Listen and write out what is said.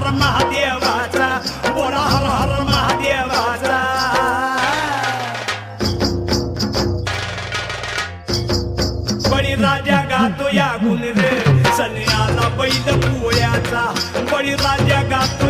हर महादेवाचा बोला हर हर महादेवाचा बळीराजा गातो या गुण रे सन्याला बैल पोळ्याचा बळीराजा गातो